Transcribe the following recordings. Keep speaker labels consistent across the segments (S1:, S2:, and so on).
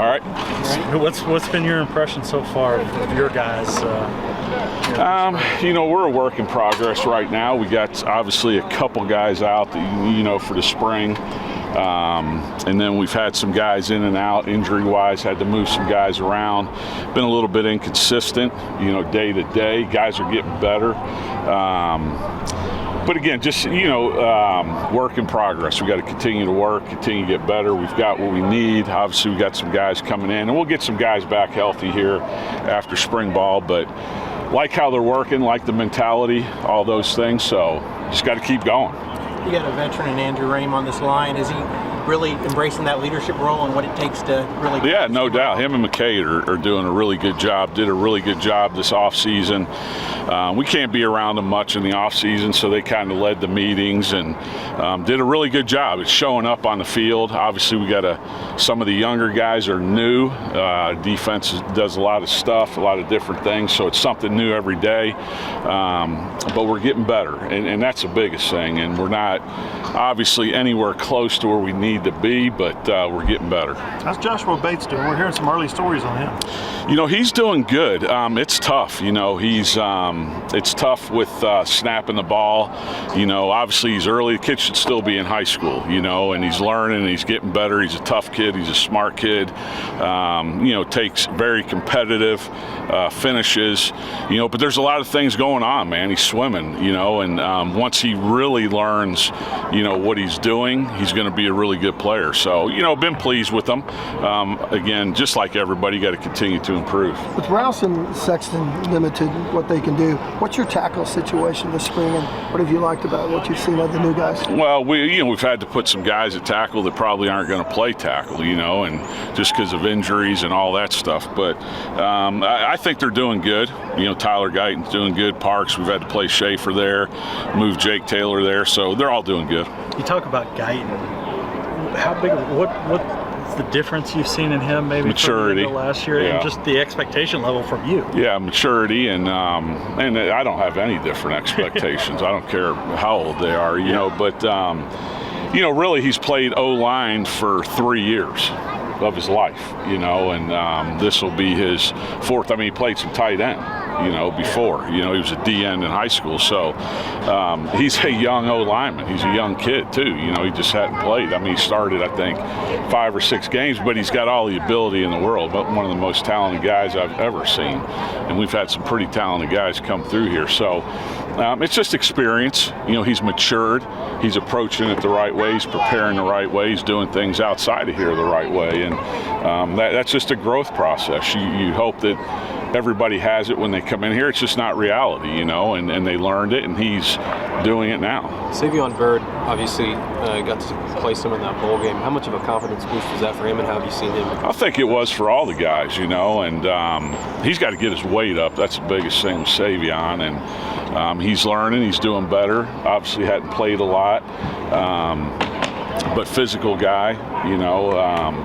S1: All right.
S2: What's been your impression so far of your guys?
S1: We're a work in progress right now. We got obviously a couple guys out that, for the spring. And then we've had some guys in and out injury-wise, had to move some guys around. Been a little bit inconsistent, day to day. Guys are getting better. But again, just, work in progress. We got to continue to work, continue to get better. We've got what we need. Obviously, we got some guys coming in, and we'll get some guys back healthy here after spring ball. But like how they're working, like the mentality, all those things. So just got to keep going.
S3: You got a veteran in Andrew Rame on this line. Is he really embracing that leadership role and what it takes to really?
S1: Yeah, no doubt. Him and McKay are doing a really good job. Did a really good job this offseason. We can't be around them much in the offseason, so they kind of led the meetings and did a really good job. It's showing up on the field. Obviously, we got some of the younger guys are new. Defense does a lot of stuff, a lot of different things, so it's something new every day. But we're getting better, and that's the biggest thing. And we're not obviously anywhere close to where we need to be, but we're getting better.
S4: How's Joshua Bates doing? We're hearing some early stories on him.
S1: He's doing good. It's tough. It's tough with snapping the ball. Obviously he's early. The kid should still be in high school, and he's learning and he's getting better. He's a tough kid. He's a smart kid. Takes very competitive finishes, but there's a lot of things going on, man. He's swimming, and once he really learns, what he's doing, he's going to be a really good player. So, been pleased with him. Again, just like everybody, got to continue to improve.
S5: With Rouse and Sexton limited what they can do, what's your tackle situation this spring, and what have you liked about what you've seen of the new guys?
S1: Well, we've had to put some guys at tackle that probably aren't going to play tackle, and just because of injuries and all that stuff. But I think they're doing good. Tyler Guyton's doing good. Parks, we've had to play Schaefer there, move Jake Taylor there, so they're all doing good.
S2: You talk about Guyton. How big? What's the difference you've seen in him? Maybe
S1: maturity
S2: from last year, and just the expectation level from you.
S1: Yeah, maturity, and I don't have any different expectations. I don't care how old they are, But really, he's played O-line for 3 years of his life, and this will be his fourth. He played some tight end, before. He was a D end in high school, so he's a young O-lineman. He's a young kid too. He just hadn't played. He started, I think, 5 or 6 games, but he's got all the ability in the world. But one of the most talented guys I've ever seen, and we've had some pretty talented guys come through here. So it's just experience. He's matured. He's approaching it the right way. He's preparing the right way. He's doing things outside of here the right way, and that's just a growth process. You hope that everybody has it when they come in here. It's just not reality, and they learned it, and he's doing it now.
S6: Savion Byrd obviously got to play some in that bowl game. How much of a confidence boost was that for him, and how have you seen him?
S1: I think it was for all the guys, and he's got to get his weight up. That's the biggest thing with Savion, and he's learning. He's doing better. Obviously hadn't played a lot. But physical guy,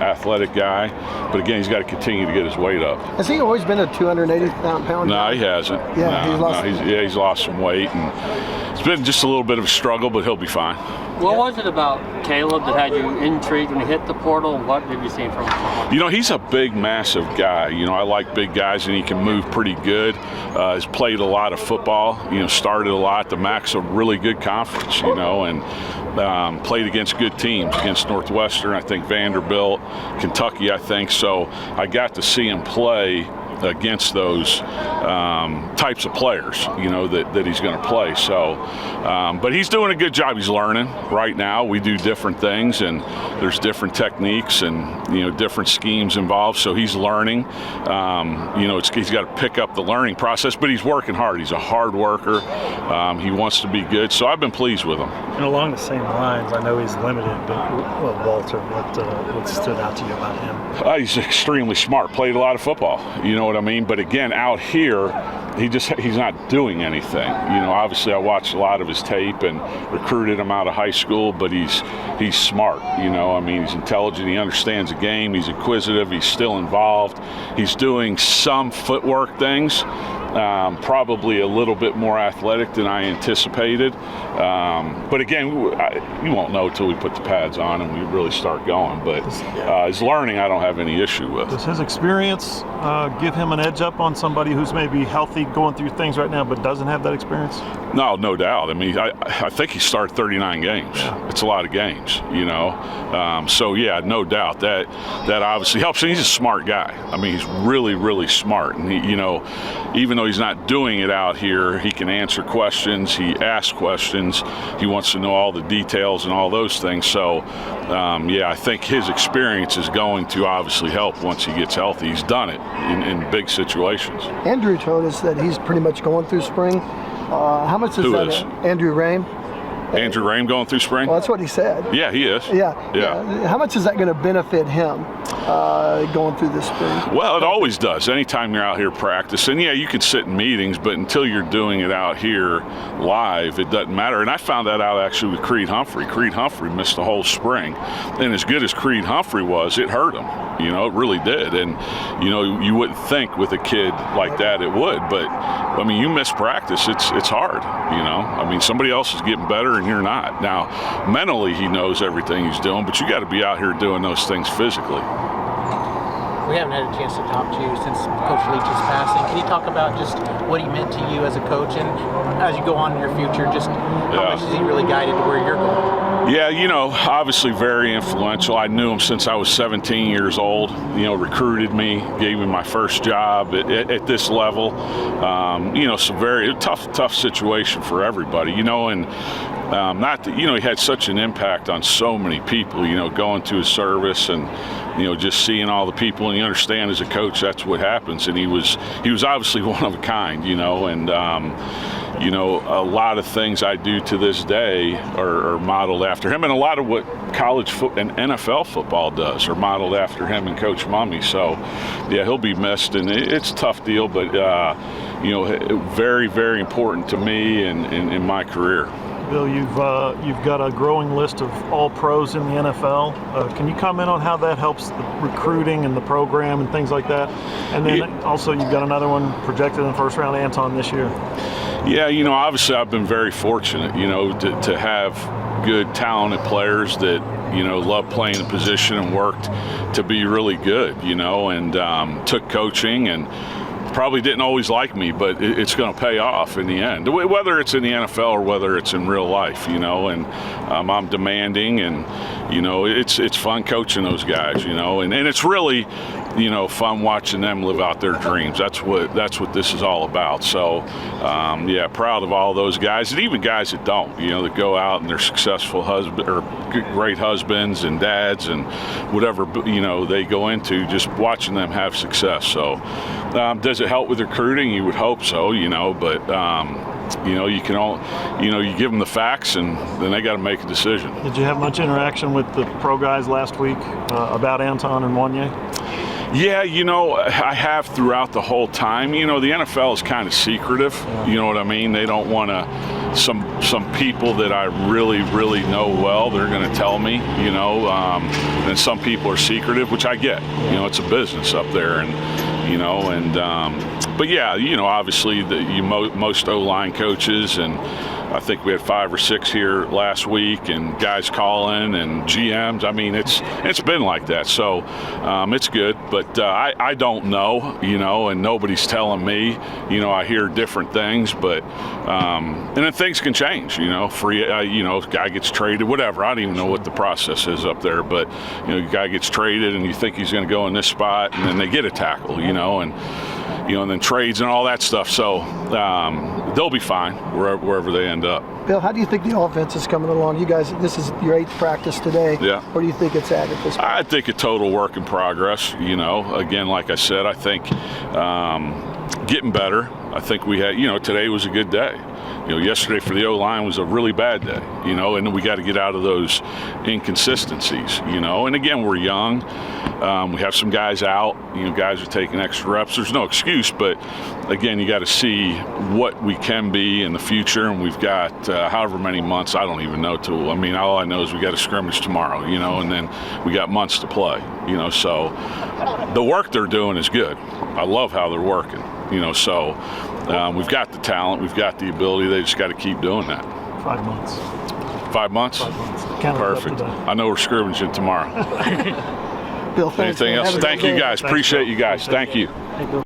S1: athletic guy. But again, he's got to continue to get his weight up.
S5: Has he always been a 280-pound
S1: No,
S5: guy?
S1: he hasn't.
S5: Yeah,
S1: he's lost some weight, and it's been just a little bit of a struggle, but he'll be fine.
S7: What was it about Caleb that had you intrigued when he hit the portal? What have you seen from him?
S1: He's a big, massive guy. I like big guys, and he can move pretty good. Has played a lot of football, started a lot. The MAC's a really good conference, and played against good teams, against Northwestern, I think Vanderbilt, Kentucky, I think. So I got to see him play against those types of players, that he's going to play. So, but he's doing a good job. He's learning right now. We do different things, and there's different techniques and, different schemes involved. So he's learning. He's got to pick up the learning process, but he's working hard. He's a hard worker. He wants to be good. So I've been pleased with him.
S2: And along the same lines, I know he's limited, but Walter, what stood out to you about him?
S1: He's extremely smart. Played a lot of football. What I mean? But again, out here, he's not doing anything. Obviously I watched a lot of his tape and recruited him out of high school, but he's smart. He's intelligent. He understands the game. He's inquisitive. He's still involved. He's doing some footwork things. probably a little bit more athletic than I anticipated. But again, you won't know until we put the pads on and we really start going. But his learning, I don't have any issue with.
S4: Does his experience give him an edge up on somebody who's maybe healthy, going through things right now, but doesn't have that experience?
S1: No doubt. I mean, I think he started 39 games. Yeah. It's a lot of games, you know. So yeah, no doubt that obviously helps. And he's a smart guy. I mean, he's really, really smart. And he, you know, even though he's not doing it out here, he can answer questions. He asks questions. He wants to know all the details and all those things. So yeah, I think his experience is going to obviously help once he gets healthy. He's done it in big situations.
S5: Andrew told us that he's pretty much going through spring. How much is
S1: Who
S5: that?
S1: is?
S5: Andrew Rame.
S1: Andrew Rame going through spring?
S5: Well, that's what he said.
S1: Yeah, he is.
S5: Yeah. How much is that going to benefit him going through this spring?
S1: Well, it always does. Anytime you're out here practicing, yeah, you can sit in meetings, but until you're doing it out here live, it doesn't matter. And I found that out actually with Creed Humphrey. Creed Humphrey missed the whole spring. And as good as Creed Humphrey was, it hurt him. You know, it really did. And, you know, you wouldn't think with a kid like that it would. But, I mean, you miss practice, it's hard, you know. I mean, somebody else is getting better and you're not. Now, mentally he knows everything he's doing, but you got to be out here doing those things physically.
S3: We haven't had a chance to talk to you since Coach Leach's passing. Can you talk about just what he meant to you as a coach, and as you go on in your future, just how much has he really guided to where you're going?
S1: Yeah, you know, obviously very influential. I knew him since I was 17 years old. You know, recruited me, gave me my first job at this level. You know, some very tough situation for everybody. You know, and not that, you know, he had such an impact on so many people. You know, going to his service and, you know, just seeing all the people, and you understand as a coach that's what happens. And he was obviously one of a kind. You know, and you know, a lot of things I do to this day are modeled after him, and a lot of what college and NFL football does are modeled after him and Coach Mumme. So, yeah, he'll be missed, and it's a tough deal, but you know, very, very important to me and in my career.
S4: Bill, you've got a growing list of all pros in the NFL. Can you comment on how that helps the recruiting and the program and things like that? And then also you've got another one projected in the first round, Anton, this year.
S1: Yeah, you know, obviously I've been very fortunate, you know, to have good, talented players that, you know, love playing the position and worked to be really good, you know, and took coaching and probably didn't always like me, but it's going to pay off in the end, whether it's in the NFL or whether it's in real life, you know. And I'm demanding, and, you know, it's fun coaching those guys, you know, and it's really, you know, fun watching them live out their dreams. That's what this is all about. So yeah, proud of all those guys, and even guys that don't, you know, that go out and they're successful husbands or great husbands and dads and whatever, you know, they go into, just watching them have success. So does it help with recruiting? You would hope so, you know, but you know, you give them the facts and then they got to make a decision.
S4: Did you have much interaction with the pro guys last week about Anton and Wanye?
S1: Yeah, you know, I have throughout the whole time. You know, the NFL is kind of secretive. You know what I mean? They don't want to, some people that I really, really know well, they're going to tell me, you know, and some people are secretive, which I get. You know, it's a business up there, and, you know, and, but yeah, you know, obviously most O-line coaches, and I think we had 5 or 6 here last week, and guys calling and GMs. I mean, it's been like that, so it's good. But I don't know, you know, and nobody's telling me. You know, I hear different things, but and then things can change. You know, you know, guy gets traded, whatever. I don't even know what the process is up there, but you know, guy gets traded, and you think he's going to go in this spot, and then they get a tackle, you know, and you know, and then trades and all that stuff. So they'll be fine wherever they end up.
S5: Bill, how do you think the offense is coming along? You guys, this is your 8th practice today.
S1: Yeah.
S5: Where do you think it's at this point?
S1: I think a total work in progress. You know, again, like I said, I think getting better. I think we had, you know, today was a good day. You know, yesterday for the O-line was a really bad day, you know, and we got to get out of those inconsistencies, you know. And again, we're young. We have some guys out. You know, guys are taking extra reps. There's no excuse, but again, you got to see what we can be in the future. And we've got however many months, I don't even know till. I mean, all I know is we got a scrimmage tomorrow, you know, and then we got months to play, you know. So the work they're doing is good. I love how they're working. You know, so we've got the talent, we've got the ability. They just got to keep doing that.
S4: 5 months.
S1: 5 months?
S4: 5 months. Counted up
S1: Perfect.
S4: today.
S1: I know we're scrimmaging tomorrow.
S5: Bill, thanks.
S1: Anything
S5: man.
S1: else?
S5: Have a
S1: Thank
S5: good
S1: you
S5: day.
S1: guys. Appreciate you guys. Thank you.
S4: Hey, Bill.